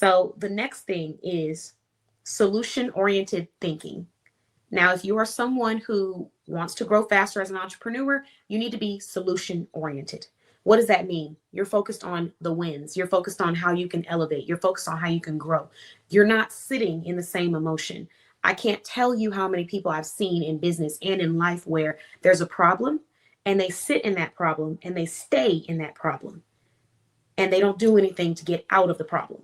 So the next thing is solution oriented thinking. Now, if you are someone who wants to grow faster as an entrepreneur, you need to be solution oriented. What does that mean? You're focused on the wins. You're focused on how you can elevate. You're focused on how you can grow. You're not sitting in the same emotion. I can't tell you how many people I've seen in business and in life where there's a problem and they sit in that problem and they stay in that problem and they don't do anything to get out of the problem.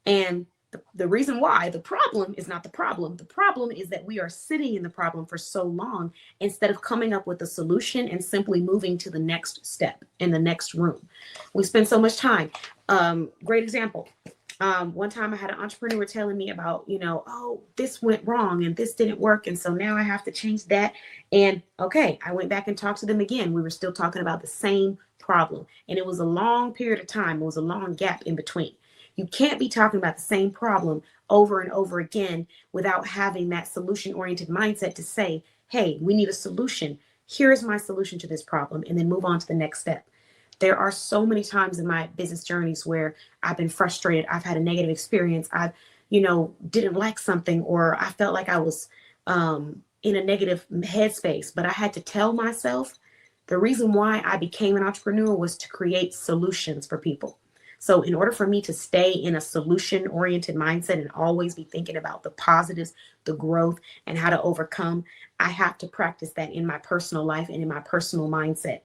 And the reason why the problem is not the problem. The problem is that we are sitting in the problem for so long instead of coming up with a solution and simply moving to the next step in the next room. We spend so much time. Great example. One time I had an entrepreneur telling me about, oh, this went wrong and this didn't work. And so now I have to change that. And okay, I went back and talked to them again. We were still talking about the same problem. And it was a long period of time. It was a long gap in between. You can't be talking about the same problem over and over again without having that solution oriented mindset to say, hey, we need a solution. Here's my solution to this problem, and then move on to the next step. There are so many times in my business journeys where I've been frustrated. I've had a negative experience. I've, didn't like something, or I felt like I was in a negative headspace, but I had to tell myself the reason why I became an entrepreneur was to create solutions for people. So in order for me to stay in a solution oriented mindset and always be thinking about the positives, the growth, and how to overcome, I have to practice that in my personal life and in my personal mindset.